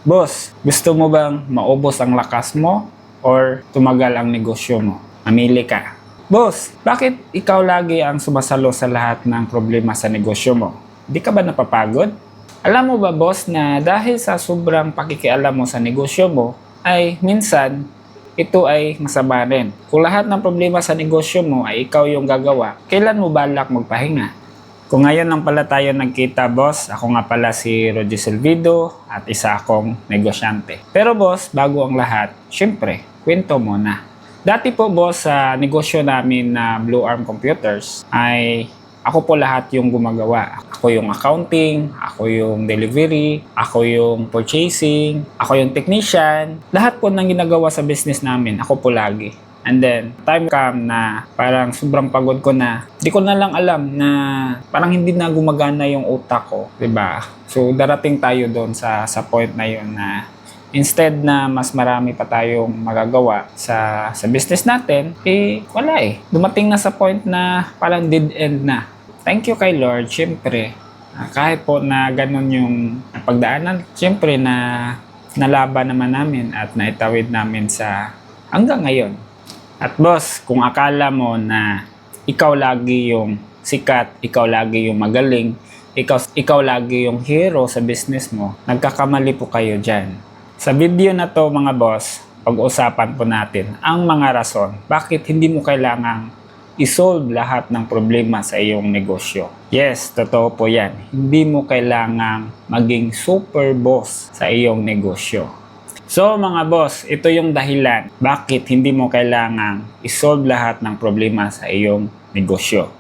Boss, gusto mo bang maubos ang lakas mo or tumagal ang negosyo mo? Mamili ka. Boss, bakit ikaw lagi ang sumasalo sa lahat ng problema sa negosyo mo? Di ka ba napapagod? Alam mo ba, boss, na dahil sa sobrang pakikialam mo sa negosyo mo, ay minsan ito ay masama rin. Kung lahat ng problema sa negosyo mo ay ikaw yung gagawa, kailan mo balak magpahinga? Kung ngayon lang pala tayo nagkita, boss, ako nga pala si Roger Silvido at isa akong negosyante. Pero boss, bago ang lahat, syempre, kwento muna. Dati po, boss, sa negosyo namin na Blue Arm Computers ay ako po lahat yung gumagawa. Ako yung accounting, ako yung delivery, ako yung purchasing, ako yung technician. Lahat po ng ginagawa sa business namin, ako po lagi. And then, time come na parang sobrang pagod ko na. Di ko na lang alam na parang hindi na gumagana yung utak ko. Diba? So, darating tayo doon sa point na yun na instead na mas marami pa tayong magagawa sa business natin, wala eh. Dumating na sa point na parang dead end na. Thank you kay Lord, syempre. Kahit po na ganun yung pagdaanan, syempre na nalaban naman namin at naitawid namin sa hanggang ngayon. At boss, kung akala mo na ikaw lagi yung sikat, ikaw lagi yung magaling, ikaw lagi yung hero sa business mo, nagkakamali po kayo dyan. Sa video na to mga boss, pag-usapan po natin ang mga rason bakit hindi mo kailangang isolve lahat ng problema sa iyong negosyo. Yes, totoo po yan. Hindi mo kailangang maging super boss sa iyong negosyo. So mga boss, ito yung dahilan bakit hindi mo kailangang isolve lahat ng problema sa iyong negosyo.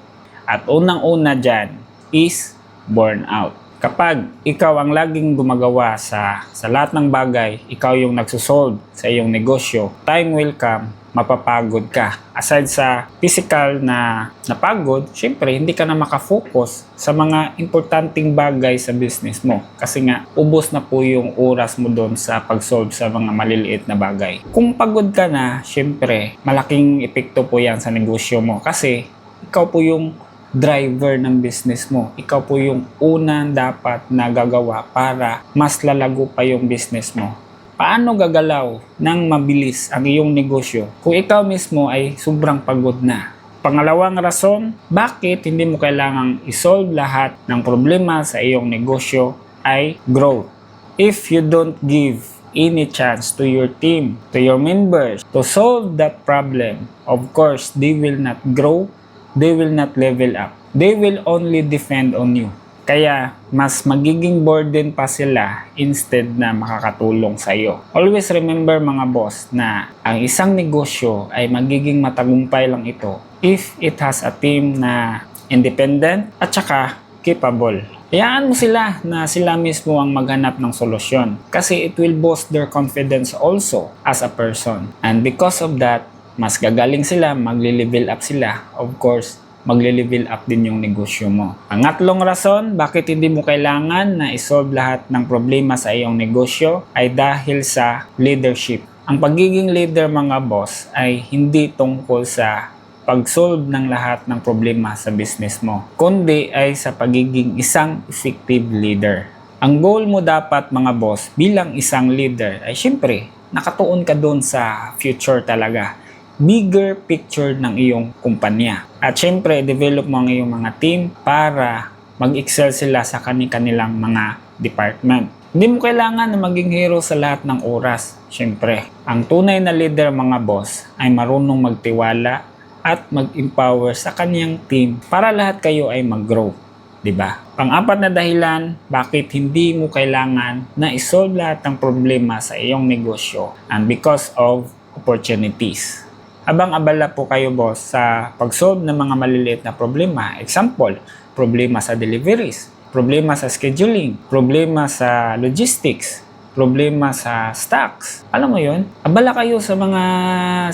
At unang-una dyan is burnout. Kapag ikaw ang laging gumagawa sa lahat ng bagay, ikaw yung nagsusolve sa iyong negosyo, time will come, mapapagod ka. Aside sa physical na napagod, syempre hindi ka na makafocus sa mga importanteng bagay sa business mo. Kasi nga, ubos na po yung oras mo doon sa pag-solve sa mga maliliit na bagay. Kung pagod ka na, syempre, malaking epekto po yan sa negosyo mo. Kasi ikaw po yung driver ng business mo. Ikaw po yung unang dapat na gagawa para mas lalago pa yung business mo. Paano gagalaw ng mabilis ang iyong negosyo kung ikaw mismo ay sobrang pagod na? Pangalawang rason, bakit hindi mo kailangang isolve lahat ng problema sa iyong negosyo ay growth. If you don't give any chance to your team, to your members, to solve that problem, of course, they will not grow, they will not level up. They will only depend on you. Kaya, mas magiging burden pa sila instead na makakatulong sa iyo. Always remember mga boss na ang isang negosyo ay magiging matagumpay lang ito if it has a team na independent at saka capable. Hayaan mo sila na sila mismo ang maghanap ng solusyon kasi it will boost their confidence also as a person. And because of that, mas gagaling sila, magli-level up sila. Of course, magle-level up din yung negosyo mo. Pangatlong rason, bakit hindi mo kailangan na isolve lahat ng problema sa iyong negosyo ay dahil sa leadership. Ang pagiging leader mga boss ay hindi tungkol sa pag-solve ng lahat ng problema sa business mo, kundi ay sa pagiging isang effective leader. Ang goal mo dapat mga boss bilang isang leader ay syempre nakatuon ka doon sa future talaga. Bigger picture ng iyong kumpanya. At syempre, develop mo ang iyong mga team para mag-excel sila sa kanilang mga department. Hindi mo kailangan na maging hero sa lahat ng oras. Syempre, ang tunay na leader mga boss ay marunong magtiwala at mag-empower sa kaniyang team para lahat kayo ay mag-grow. Diba? Pang-apat na dahilan, bakit hindi mo kailangan na isolve lahat ng problema sa iyong negosyo and because of opportunities. Abang-abala po kayo boss sa pag-solve ng mga maliliit na problema. Example, problema sa deliveries, problema sa scheduling, problema sa logistics, problema sa stocks. Alam mo yun? Abala kayo sa mga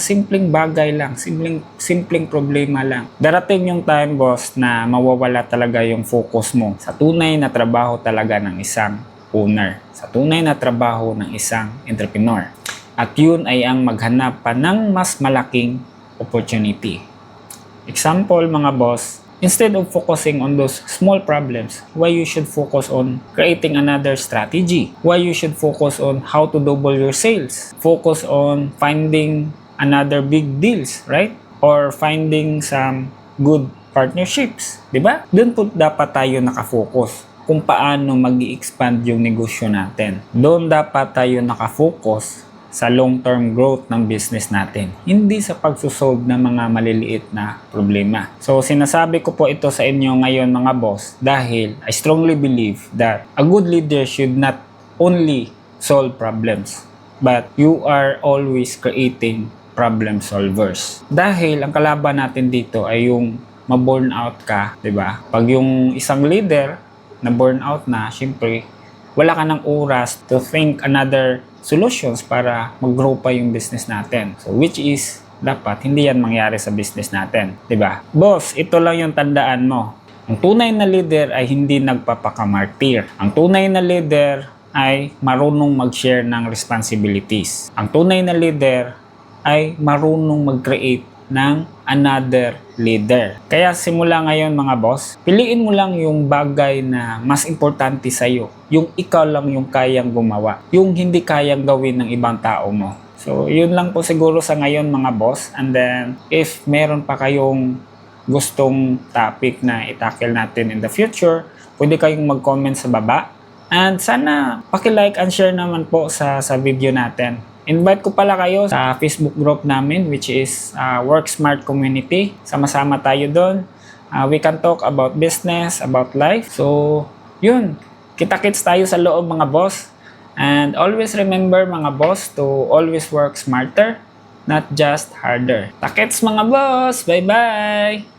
simpleng bagay lang, simpleng problema lang. Darating yung time boss na mawawala talaga yung focus mo sa tunay na trabaho talaga ng isang owner, sa tunay na trabaho ng isang entrepreneur. At yun ay ang maghanap pa ng mas malaking opportunity. Example mga boss, Instead of focusing on those small problems, why you should focus on creating another strategy? Why you should focus on how to double your sales? Focus on finding another big deals, right? Or finding some good partnerships, di ba? Doon po dapat tayo nakafocus kung paano mag-i-expand yung negosyo natin. Doon dapat tayo nakafocus sa long-term growth ng business natin. Hindi sa pagsusolve ng mga maliliit na problema. So, sinasabi ko po ito sa inyo ngayon mga boss dahil I strongly believe that a good leader should not only solve problems, but you are always creating problem solvers. Dahil ang kalaban natin dito ay yung ma-burn out ka, di ba? Pag yung isang leader na burn out na, syempre, wala ka ng oras to think another solutions para mag-grow pa yung business natin. So, which is, dapat hindi yan mangyari sa business natin. Diba? Boss, ito lang yung tandaan mo. Ang tunay na leader ay hindi nagpapakamartir. Ang tunay na leader ay marunong mag-share ng responsibilities. Ang tunay na leader ay marunong mag-create ng another leader. Kaya simula ngayon mga boss, piliin mo lang yung bagay na mas importante sa'yo. Yung ikaw lang yung kayang gumawa. Yung hindi kayang gawin ng ibang tao mo. So, yun lang po siguro sa ngayon mga boss. And then, if meron pa kayong gustong topic na itakil natin in the future, pwede kayong mag-comment sa baba. And sana paki-like and share naman po sa video natin. Invite ko pala kayo sa Facebook group namin which is Work Smart Community. Sama-sama tayo doon. We can talk about business, about life. So, yun. Kita-kits tayo sa loob mga boss. And always remember mga boss to always work smarter, not just harder. Takits mga boss! Bye-bye!